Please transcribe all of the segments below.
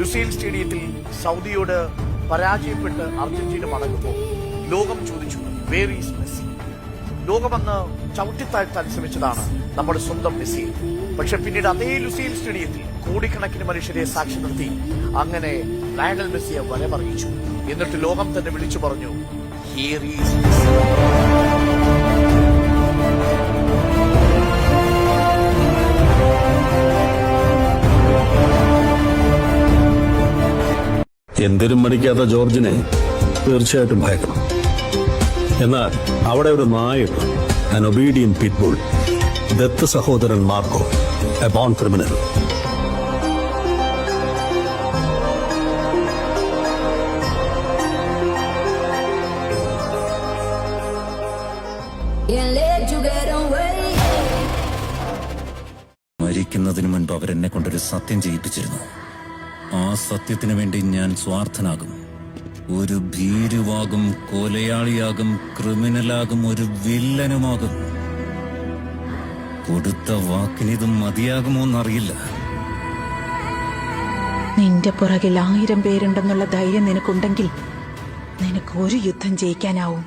Lusail സ്റ്റേഡിയത്തിൽ സൗദിയോട് പരാജയപ്പെട്ട് Argentina മടങ്ങുമ്പോൾ ലോകം ചോദിച്ചു, വേർ ഈസ് മെസ്സി? ലോകമെന്ന് ചവിട്ടിത്താഴ്ത്താൻ ശ്രമിച്ചതാണ് നമ്മുടെ സ്വന്തം മെസ്സി. പക്ഷെ പിന്നീട് അതേ ലുസൈൽ സ്റ്റേഡിയത്തിൽ കോടിക്കണക്കിന് മനുഷ്യരെ സാക്ഷി നിർത്തി അങ്ങനെ ലയണൽ മെസ്സിയെ വരമറിയിച്ചു. എന്നിട്ട് ലോകം തന്നെ വിളിച്ചു പറഞ്ഞു, ഹിയർ ഈസ് മെസ്സി. എന്തിനും മടിക്കാത്ത ജോർജിനെ തീർച്ചയായിട്ടും ഭയക്കണം. എന്നാൽ അവിടെ ഒരു നായുണ്ട്, an obedient pitbull, ദത്ത് സഹോദരൻ മാർക്കോ, a born criminal. മരിക്കുന്നതിന് മുൻപ് അവരെന്നെ കൊണ്ടൊരു സത്യം ചെയ്യിപ്പിച്ചിരുന്നു. ആ സത്യത്തിനു വേണ്ടി ഞാൻ സ്വാർത്ഥനാകും, ഒരു ഭീരുവാകും, കൊലയാളിയാകും, ക്രിമിനലാകും, ഒരു വില്ലനുമാകും. കൊടുത്ത വാക്കിനിതും മതിയാകുമോ എന്നറിയില്ല. നിന്റെ പുറകിൽ 1000 പേരുണ്ടെന്നുള്ള ധൈര്യം നിനക്കുണ്ടെങ്കിൽ നിനക്ക് ഒരു യുദ്ധം ജയിക്കാനാവും.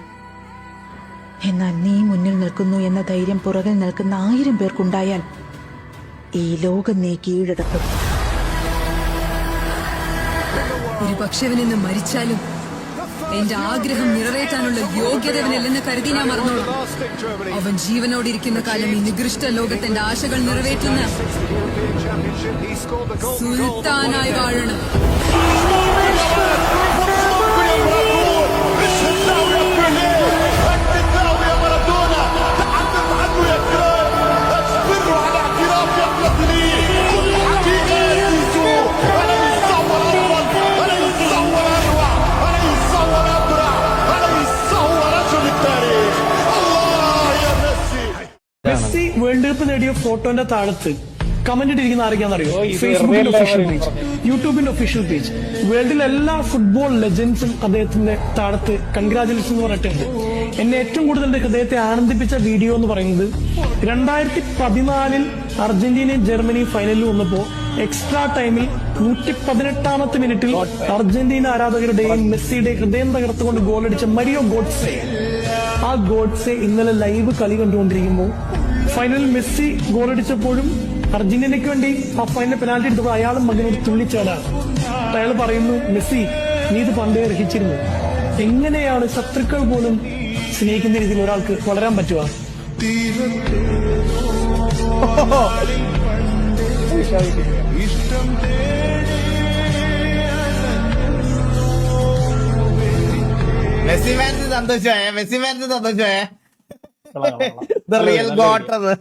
എന്നാൽ നീ മുന്നിൽ നിൽക്കുന്നു എന്ന ധൈര്യം പുറകിൽ നിൽക്കുന്ന 1000 പേർക്കുണ്ടായാൽ ഈ ലോകം നീ കീഴടക്കും. ഒരു പക്ഷവനെന്ന് മരിച്ചാലും എന്റെ ആഗ്രഹം നിറവേറ്റാനുള്ള യോഗ്യതവനല്ലെന്ന് കരുതി ഞാൻ മറന്നോളാം. അവൻ ജീവനോടിരിക്കുന്ന കാലം ഈ നികൃഷ്ട ലോകത്തിന്റെ ആശകൾ നിറവേറ്റുന്ന സുൽത്താനായി വാഴണം. മെസ്സി വേൾഡ് കപ്പ് നേടിയ ഫോട്ടോന്റെ താഴത്ത് കമന്റ് ഇട്ടിരിക്കുന്ന ആരൊക്കെയാണെന്നറിയോ? ഫേസ്ബുക്കിന്റെ ഒഫീഷ്യൽ പേജ്, യൂട്യൂബിന്റെ ഒഫീഷ്യൽ പേജ്, വേൾഡിലെ എല്ലാ ഫുട്ബോൾ ലെജൻഡ്സും അദ്ദേഹത്തിന്റെ താഴത്ത് കൺഗ്രാജുലേഷൻ എന്ന് പറഞ്ഞിട്ടുണ്ട്. എന്നെ ഏറ്റവും കൂടുതൽ ഹൃദയത്തെ ആനന്ദിപ്പിച്ച വീഡിയോ എന്ന് പറയുന്നത് 2014 അർജന്റീനയും ജർമ്മനിയും ഫൈനലിൽ വന്നപ്പോ എക്സ്ട്രാ ടൈമിൽ 118ാമത്തെ മിനിറ്റിൽ അർജന്റീന ആരാധകരുടെയും മെസ്സിയുടെയും ഹൃദയം തകർത്തുകൊണ്ട് ഗോളടിച്ച മരിയോ ഗോഡ്സെ. ആ ഗോഡ്സെ ഇന്നലെ ലൈവ് കളി കണ്ടുകൊണ്ടിരിക്കുമ്പോൾ ഫൈനലിൽ മെസ്സി ഗോളടിച്ചപ്പോഴും അർജന്റീനയ്ക്ക് വേണ്ടി ആ ഫൈനൽ പെനാൽറ്റി എടുത്തപ്പോൾ അയാളും മകനോട് തുള്ളിച്ചാടാണ്. അയാൾ പറയുന്നു, മെസ്സി നീ ഇത് പണ്ടേ അർഹിച്ചിരുന്നു. എങ്ങനെയാണ് ശത്രുക്കൾ പോലും സ്നേഹിക്കുന്ന രീതിയിൽ ഒരാൾക്ക് വളരാൻ പറ്റുക? മെസ്സി ഫാൻസ് സന്തോഷമായ, മെസ്സി ഫാൻസ് സന്തോഷമായ. റിയൽ ഗോട്ട് അത്.